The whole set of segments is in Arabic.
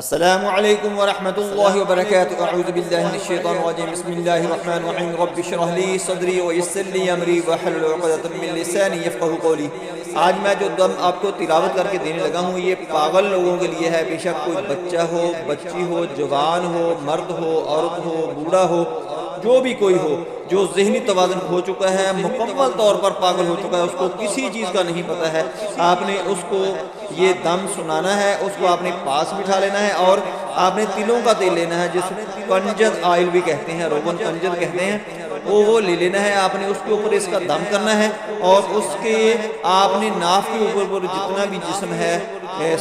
अस्सलामु अलैकुम वरहमतुल्लाहि वबरकातुहू। अऊज़ु बिल्लाहि मिनश्शैतानिर रजीम। बिस्मिल्लाहिर रहमानिर रहीम। रब्बि इश्रह ली सदरी व यस्सिर ली अमरी वहलुल उक़दतम मिन लिसानी यफ़क़हू क़ौली। आज मैं जो दम आपको तिलावत करके देने लगा हूँ ये पागल लोगों के लिए है। बेशक कोई बच्चा हो, बच्ची हो, जवान हो, मर्द हो, औरत हो, बूढ़ा हो, जो भी कोई हो जो ज़हनी तवाज़ुन खो चुका है, मुकम्मल तौर पर पागल हो चुका है, उसको किसी चीज़ का नहीं पता है, आपने उसको ये दम सुनाना है, उसको आपने पास बिठा लेना है और आपने तिलों का तेल लेना है, जिसमें कंजद ऑयल भी कहते हैं, रोगन कंजद कहते हैं, वो ले लेना है। आपने उसके ऊपर इसका दम करना है और उसके आपने नाफ के ऊपर जितना भी जिस्म है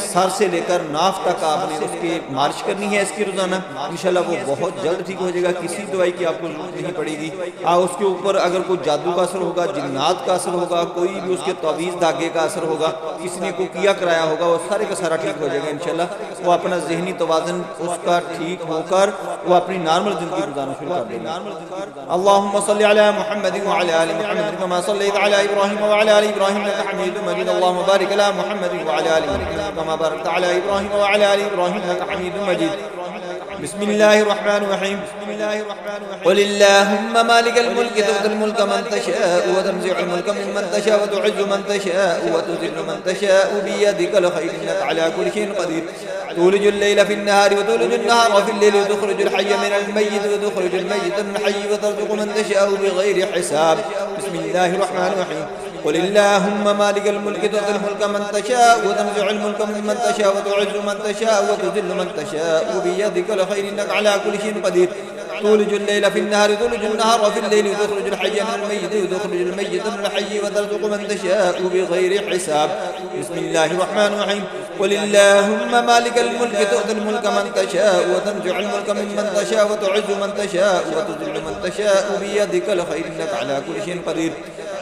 सर से लेकर नाफ तक आपने उसकी मालिश करनी है इसकी रोज़ाना। इंशाल्लाह वो बहुत जल्द ठीक हो जाएगा, किसी दवाई की आपको जरूरत नहीं पड़ेगी। उसके ऊपर अगर कोई जादू का असर होगा, जिन्नात का असर होगा, कोई भी उसके तवीज़ धागे का असर होगा, किसी ने को किया कराया होगा, वो सारे का सारा ठीक हो जाएगा इंशाल्लाह। वो अपना ज़हनी तवाज़ुन उसका ठीक होकर वो अपनी नॉर्मल ज़िंदगी गुजारना शुरू कर देगा। अल्लाहुम्मा सल्लि अला मुहम्मद व अला आलि मुहम्मद कमा सल्लैता अला इब्राहीम व अला आलि इब्राहीम इन्नका हमीदुम मजीद। अल्लाहुम्मा बारिक अला मुहम्मद व अला आलि मुहम्मद कमा बारकता अला इब्राहीम व अला आलि इब्राहीम इन्नका हमीदुम मजीद। बिस्मिल्लाहिर रहमानिर रहीम। क़ुल अल्लाहुम्मा मालिकल मुल्क तु'तिल मुल्क मन तशाअ व तंज़ि'ुल मुल्क मिम्मन तशाअ व तु'इज़्ज़ु मन तशाअ व तुज़िल्लु मन तशाअ बियदिकल खैर इन्नका अला कुल्लि शैइन क़दीर। तूलिजुल लैला फिन्नहारि व तुलिजुन नहारा फिल्लैलि व तुख़रिजुल हय्य मिनल मय्यित व तुख़रिजुल मय्यित मिनल हय्यि व तर्ज़ुक़ु मन तशाअ बिग़ैरि हिसाब। बिस्मिल्लाहिर रहमानिर रहीम। क़ुल अल्लाहुम्मा मालिकल मुल्क तु'तिल मुल्क मन तशाअ व तंज़ि'ुल मुल्क मिम्मन तशाअ व तु'इज़्ज़ु मन तशाअ व तुज़िल्लु मन तशाअ बियदिकल खैर इन्नका अला कुल्लि शैइन क़दीर। तूलिजुल लैला फिन्नहारि व तुलिजुन नहारा फिल्लैलि व तुख़रिजुल हय्य मिनल मय्यित व तुख़रिजुल मय्यित मिनल हय्यि व तर्ज़ुक़ु मन तशाअ बिग़ैरि हिसाब। बिस्मिल्लाहिर रहमानिर रहीम। क़ुल अल्लाहुम्मा मालिकल मुल्क तु'तिल मुल्क मन तशाअ व तंज़ि'ुल मुल्क मिम्मन तशाअ व तु'इज़्ज़ु मन तशाअ व तुज़िल्लु मन तशाअ बियदिकल खैर इन्नका अला कुल्लि शैइन क़दीर।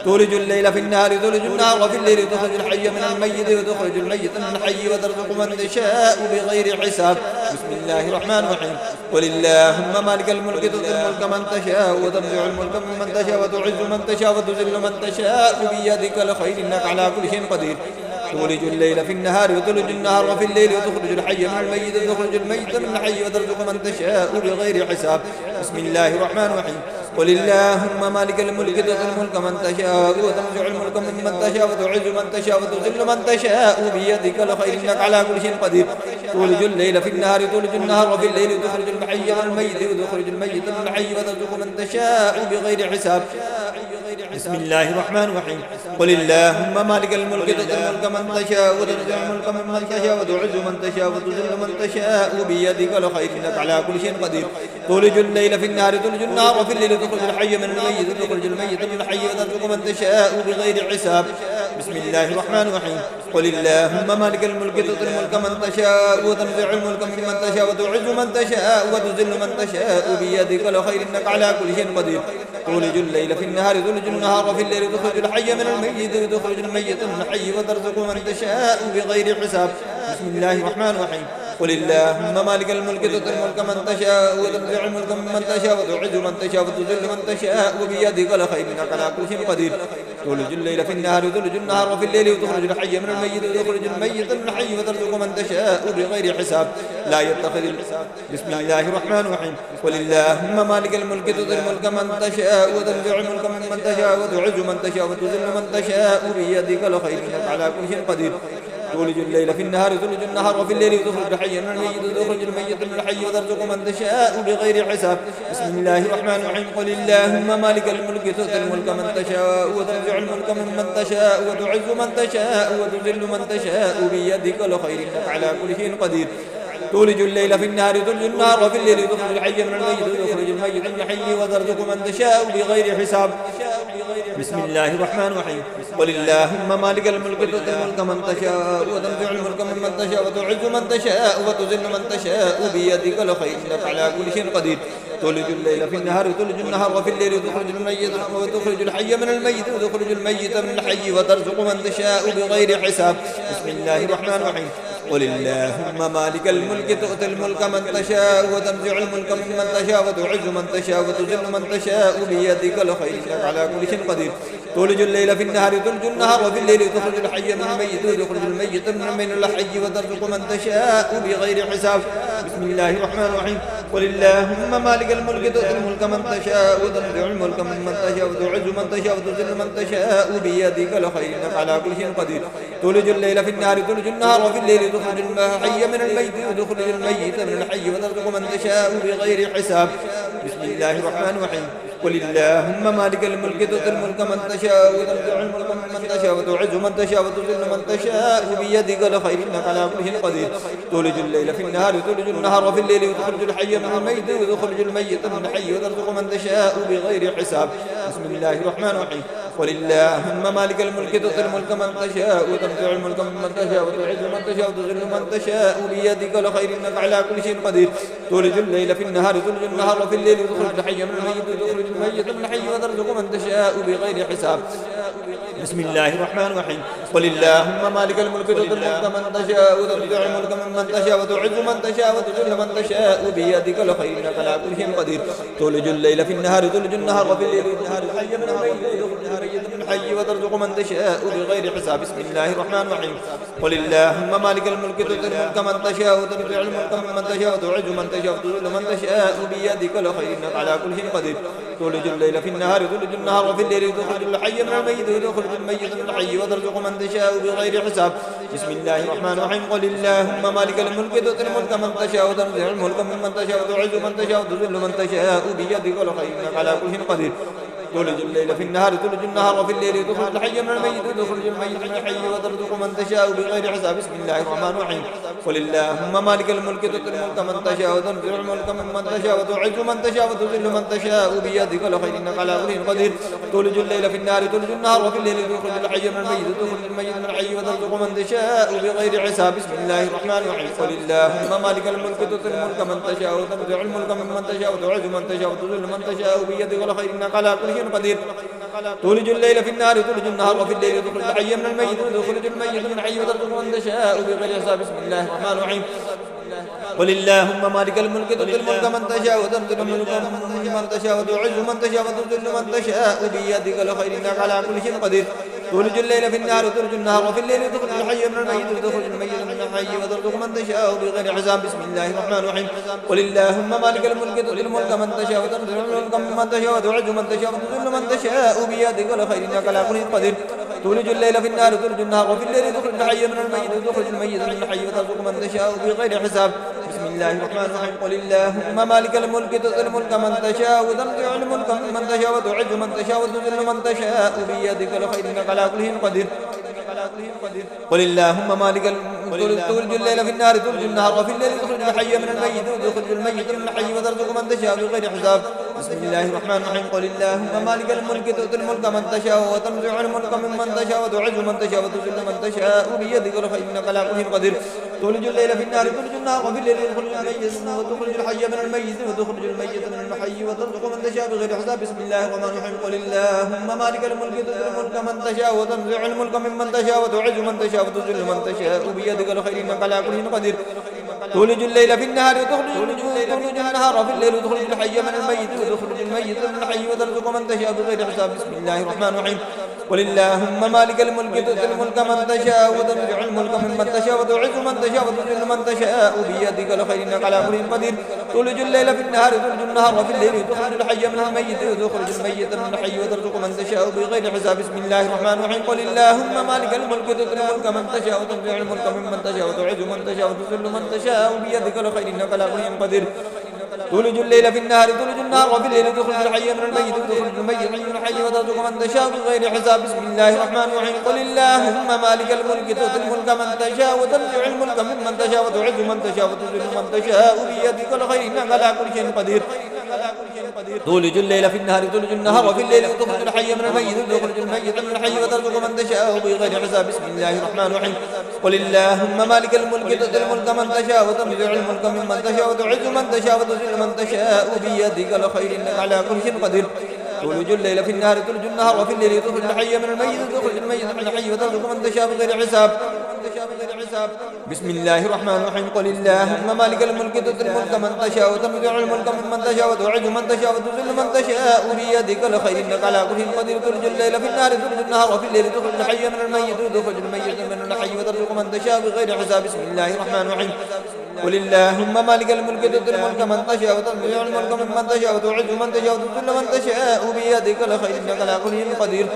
तूलिजुल लैला फिन्नहारि व तुलिजुन नहारा फिल्लैलि व तुख़रिजुल हय्य मिनल मय्यित व तुख़रिजुल मय्यित मिनल हय्यि व तर्ज़ुक़ु मन तशाअ बिग़ैरि हिसाब। बिस्मिल्लाहिर रहमानिर रहीम। क़ुल अल्लाहुम्मा मालिकल मुल्क तु'तिल मुल्क मन तशाअ व तंज़ि'ुल मुल्क मिम्मन तशाअ व तु'इज़्ज़ु मन तशाअ व तुज़िल्लु मन तशाअ बियदिकल खैर इन्नका अला कुल्लि शैइन क़दीर। तूलिजुल लैला फिन्नहारि व तुलिजुन नहारा फिल्लैलि व तुख़रिजुल हय्य मिनल मय्यित व तुख़रिजुल मय्यित मिनल हय्यि व तर्ज़ुक़ु मन तशाअ बिग़ैरि हिसाब। बिस्मिल्लाहिर रहमानिर रहीम। क़ुल अल्लाहुम्मा मालिकल मुल्क तु'तिल मुल्क मन तशाअ व तंज़ि'ुल मुल्क मिम्मन तशाअ व तु'इज़्ज़ु मन तशाअ व तुज़िल्लु मन तशाअ बियदिकल खैर इन्नका अला कुल्लि शैइन क़दीर। तूलिजुल लैला फिन्नहारि व तुलिजुन नहारा फिल्लैलि व तुख़रिजुल हय्य मिनल मय्यित व तुख़रिजुल मय्यित मिनल हय्यि व तर्ज़ुक़ु मन तशाअ बिग़ैरि हिसाब। बिस्मिल्लाहिर रहमानिर रहीम। क़ुल अल्लाहुम्मा मालिकल मुल्क तु'तिल मुल्क मन तशाअ व तंज़ि'ुल मुल्क मिम्मन तशाअ व तु'इज़्ज़ु मन तशाअ व तुज़िल्लु मन तशाअ बियदिकल खैर इन्नका अला कुल्लि शैइन क़दीर। तूलिजुल लैला फिन्नहारि व तुलिजुन नहारा फिल्लैलि व तुख़रिजुल हय्य मिनल मय्यित व तुख़रिजुल मय्यित मिनल हय्यि व तर्ज़ुक़ु मन तशाअ बिग़ैरि हिसाब। बिस्मिल्लाहिर रहमानिर रहीम। क़ुल अल्लाहुम्मा मालिकल मुल्क तु'तिल मुल्क मन तशाअ व तंज़ि'ुल मुल्क मिम्मन तशाअ व तु'इज़्ज़ु मन तशाअ व तुज़िल्लु मन तशाअ बियदिकल खैर इन्नका अला कुल्लि शैइन क़दीर। तूलिजुल लैला फिन्नहारि व तुलिजुन नहारा फिल्लैलि व तुख़रिजुल हय्य मिनल मय्यित व तुख़रिजुल मय्यित मिनल हय्यि व तर्ज़ुक़ु मन तशाअ बिग़ैरि हिसाब। बिस्मिल्लाहिर रहमानिर रहीम। क़ुल अल्लाहुम्मा मालिकल मुल्क तु'तिल मुल्क मन तशाअ व तंज़ि'ुल मुल्क मिम्मन तशाअ व तु'इज़्ज़ु मन तशाअ व तुज़िल्लु मन तशाअ बियदिकल खैर इन्नका अला कुल्लि शैइन क़दीर। तूलिजुल लैला फिन्नहारि व तुलिजुन नहारा फिल्लैलि व तुख़रिजुल हय्य मिनल मय्यित व तुख़रिजुल मय्यित मिनल हय्यि व तर्ज़ुक़ु मन तशाअ बिग़ैरि हिसाब। ला यत्तखिज़। बिस्मिल्लाहिर रहमानिर रहीम। क़ुल अल्लाहुम्मा मालिकल मुल्क तु'तिल मुल्क मन तशाअ व तंज़ि'ुल मुल्क मिम्मन तशाअ व तु'इज़्ज़ु मन तशाअ व तुज़िल्लु मन तशाअ बियदिकल खैर इन्नका अला कुल्लि शैइन क़दीर। तूलिजुल लैला फिन्नहारि व तुलिजुन नहारा फिल्लैलि व तुख़रिजुल हय्य मिनल मय्यित व तुख़रिजुल मय्यित मिनल हय्यि व तर्ज़ुक़ु मन तशाअ बिग़ैरि हिसाब। बिस्मिल्लाहिर रहमानिर रहीम। क़ुल अल्लाहुम्मा मालिकल मुल्क तु'तिल मुल्क मन तशाअ व तंज़ि'ुल मुल्क मिम्मन तशाअ व तु'इज़्ज़ु मन तशाअ व तुज़िल्लु मन तशाअ बियदिकल खैर इन्नका अला कुल्लि शैइन क़दीर। तूलिजुल लैला फिन्नहारि व तुलिजुन नहारा फिल्लैलि व तुख़रिजुल हय्य मिनल मय्यित व तुख़रिजुल मय्यित मिनल हय्यि व तर्ज़ुक़ु मन तशाअ बिग़ैरि हिसाब। बिस्मिल्लाहिर रहमानिर रहीम। क़ुल अल्लाहुम्मा मालिकल मुल्क तु'तिल मुल्क मन तशाअ व तंज़ि'ुल मुल्क मिम्मन तशाअ व तु'इज़्ज़ु मन तशाअ व तुज़िल्लु मन तशाअ बियदिकल खैर इन्नका अला कुल्लि शैइन क़दीर। तूलिजुल लैला फिन्नहारि व तुलिजुन नहारा फिल्लैलि व तुख़रिजुल हय्य मिनल मय्यित व तुख़रिजुल मय्यित मिनल हय्यि व तर्ज़ुक़ु मन तशाअ बिग़ैरि हिसाब। बिस्मिल्लाहिर रहमानिर रहीम। क़ुल अल्लाहुम्मा मालिकल मुल्क तु'तिल मुल्क मन तशाअ व तंज़ि'ुल मुल्क मिम्मन तशाअ व तु'इज़्ज़ु मन तशाअ व तुज़िल्लु मन तशाअ बियदिकल खैर इन्नका अला कुल्लि शैइन क़दीर। تولج الليل في النهار تولج النهار وفي الليل تخرج الحي من الميت وتخرج الميت من الحي وترزق من تشاء بغير حساب. بسم الله الرحمن الرحيم. قل اللهم مالك الملك تؤتي الملك من تشاء وتنزع الملك ممن تشاء وتعز من تشاء وتذل من تشاء بيدك الخير إنك على كل شيء قدير. تولج الليل في النهار تولج النهار وفي الليل تخرج الحي من الميت وتخرج الميت من الحي وترزق من تشاء بغير حساب. بسم الله الرحمن الرحيم. قل اللهم مالك الملك تؤتي الملك من تشاء وتنزع الملك ممن تشاء وتعز من تشاء وتذل من تشاء بيدك الخير إنك على كل شيء قدير. تولج الليل في النهار تولج النهار وفي الليل وتخرج الحي من الميت وتخرج الميت من الحي وترزق من تشاء بغير حساب. بسم الله الرحمن الرحيم. قل اللهم مالك الملك تؤتي الملك من تشاء وتنزع الملك ممن تشاء وتعز من تشاء وتذل من تشاء بيدك الخير إنك على كل شيء قدير. تولج الليل في النهار تولج النهار وفي الليل وتخرج الحي من الميت وتخرج الميت من الحي وترزق من تشاء بغير حساب. بسم الله الرحمن الرحيم. قل اللهم مالك الملك تؤتي الملك من تشاء وتنزع الملك ممن تشاء وتعز من تشاء وتذل من تشاء بيدك الخير إنك على كل شيء قدير. تولج الليل في النهار تولج النهار وفي الليل وتخرج الحي من الميت وتخرج الميت من الحي وترزق من تشاء بغير حساب. بسم الله الرحمن الرحيم. قل اللهم مالك الملك تؤتي الملك من تشاء وتنزع الملك ممن تشاء وتعز من تشاء وتذل من تشاء بيدك الخير إنك على كل شيء قدير. تولج الليل في النهار تولج النهار وفي الليل تخرج الحي من الميت وتخرج الميت من الحي وترزق من تشاء بغير حساب. بسم الله الرحمن الرحيم. قل اللهم مالك الملك تؤتي الملك من تشاء وتنزع الملك ممن تشاء وتعز من تشاء وتذل من تشاء بيدك الخير إنك على كل شيء قدير. تولج الليل في النهار تولج النهار وفي الليل تخرج الحي من الميت وتخرج الميت من الحي وترزق من تشاء بغير حساب. بسم الله الرحمن الرحيم. قل اللهم مالك الملك تؤتي الملك من تشاء وتنزع الملك ممن تشاء وتعز من تشاء وتذل من تشاء بيدك الخير إنك على كل شيء قدير. تولج الليل في النهار تولج النهار وفي الليل تخرج الحي من الميت وتخرج الميت من الحي وترزق من تشاء بغير حساب. بسم الله الرحمن الرحيم. قل اللهم مالك الملك تؤتي الملك من تشاء وتنزع الملك ممن تشاء وتعز من تشاء وتذل من تشاء بيدك الخير إنك على كل شيء قدير. تولج الليل في النهار تولج النهار وفي الليل تخرج الحي من الميت وتخرج الميت من الحي وترزق من تشاء بغير حساب. بسم الله الرحمن الرحيم. قل اللهم مالك الملك تؤتي الملك من تشاء وتنزع الملك ممن تشاء وتعز من تشاء وتذل من تشاء بيدك الخير إنك على كل شيء قدير. تولج الليل في النهار تولج النهار وفي الليل تخرج الحي من الميت وتخرج الميت من الحي وترزق من تشاء بغير حساب. بسم الله الرحمن الرحيم. قل اللهم مالك الملك تؤتي الملك من تشاء وتنزع الملك ممن تشاء وتعز من تشاء وتذل من تشاء بيدك الخير إنك على كل شيء قدير. تولج الليل في النهار تولج النهار وفي الليل تخرج الحي من الميت وتخرج الميت من الحي وترزق من تشاء بغير حساب. بسم الله الرحمن الرحيم. قل اللهم مالك الملك تؤتي الملك من تشاء وتنزع الملك ممن تشاء وتعز من تشاء وتذل من تشاء بيدك الخير إنك على كل شيء قدير. قل اللهم مالك تولج الليل في النهار تولج النهار وفي الليل تخرج الحي من الميت وتخرج الميت من الحي وترزق من تشاء بغير حساب. بسم الله الرحمن الرحيم. قل اللهم مالك الملك تؤتي الملك من تشاء وتنزع الملك ممن تشاء وتعز من تشاء وتذل من تشاء بيدك الخير إنك على كل شيء قدير. تولج الليل في النهار تولج النهار وفي الليل تخرج الميت وتخرج الحي من الميت وتخرج الميت من الحي وترزق من تشاء بغير حساب. بسم الله الرحمن الرحيم. قل اللهم مالك الملك تؤتي الملك من تشاء وتنزع الملك ممن تشاء وتعز من تشاء وتذل من تشاء بيدك الخير إنك على كل شيء قدير. تولج الليل في النهار تولج النهار في الليل تخرج الحي من الميت وتخرج الميت من الحي وترزق من تشاء بغير حساب. بسم الله الرحمن الرحيم. قل اللهم مالك الملك تؤتي الملك من تشاء وتنزع الملك ممن تشاء وتعز من تشاء وتذل من تشاء بيدك الخير إنك على كل شيء قدير. تولج الليل في النهار تولج النهار وفي الليل تخرج الحي من الميت وتخرج الميت من الحي وترزق من تشاء بغير حساب. بسم الله الرحمن الرحيم. قل اللهم مالك الملك تؤتي الملك من تشاء وتنزع الملك ممن تشاء وتعز من تشاء وتذل من تشاء بيدك الخير إنك على كل شيء قدير. تولج الليل في النهار تولج النهار وفي الليل تخرج الحي من الميت وتخرج الميت من الحي وترزق من تشاء بغير حساب. بسم الله الرحمن الرحيم. قل اللهم مالك الملك تؤتي الملك من تشاء وتنزع الملك ممن تشاء وتعز من تشاء وتذل من تشاء بيدك الخير إنك على كل شيء قدير. تولج الليل في النهار تولج النهار وفي الليل تخرج الحي من الميت وتخرج الميت من الحي وترزق من تشاء بغير حساب. بسم الله الرحمن الرحيم. قل اللهم مالك الملك تؤتي الملك من تشاء وتنزع الملك ممن تشاء وتعز من تشاء وتذل من تشاء بيدك الخير إنك على كل شيء قدير. تولج الليل في النهار تولج النهار وفي الليل تخرج الحي من الميت وتخرج الميت من الحي وترزق من تشاء بغير حساب. بسم الله الرحمن الرحيم قل اللهم مالك الملك تؤتي الملك من تشاء وتنزع الملك ممن تشاء وتعز من تشاء وتذل من تشاء بيدك الخير إنك على كل شيء قدير تولج الليل في النهار تولج النهار وفي الليل تخرج الحي من الميت وتخرج الميت من الحي وترزق من تشاء بغير حساب بسم الله الرحمن الرحيم قل اللهم مالك الملك تؤتي الملك من تشاء وتنزع الملك ممن تشاء وتعز من تشاء وتذل من تشاء بيدك الخير إنك على كل شيء قدير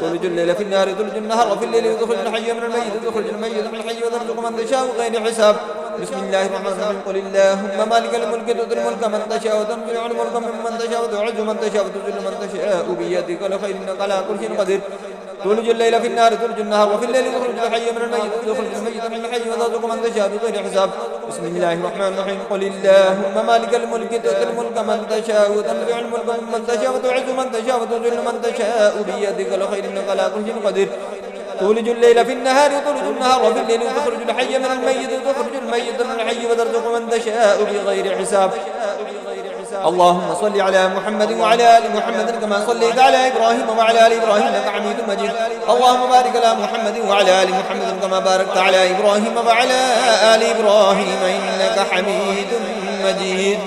تولج الليل في النهار تولج النهار وفي الليل تخرج الحي من الميت وتخرج الميت من الحي وترزق من تشاء بغير حساب بسم الله الرحمن الرحيم قل اللهم مالك الملك تؤتي الملك من تشاء وتنزع الملك ممن تشاء وتعز من تشاء وتذل من تشاء بيدك الخير إنك على كل شيء قدير تولج الليل في النهار تولج النهار وفي الليل تخرج الحي من الميت وتخرج الميت من الحي وترزق من تشاء بغير حساب بسم الله الرحمن الرحيم قل اللهم مالك الملك تؤتي الملك من تشاء وتنزع الملك ممن تشاء وتعز من تشاء وتذل من تشاء بيدك الخير إنك على كل شيء قدير تولج الليل في النهار وتولج النهار وفي الليل تخرج الحي من الميت وتخرج الميت من الحي وترزق من تشاء بغير حساب اللهم صل على محمد وعلى آل محمد كما صليت على إبراهيم وعلى آل إبراهيم إنك حميد مجيد اللهم بارك على محمد وعلى آل محمد كما باركت على إبراهيم وعلى آل إبراهيم إنك حميد مجيد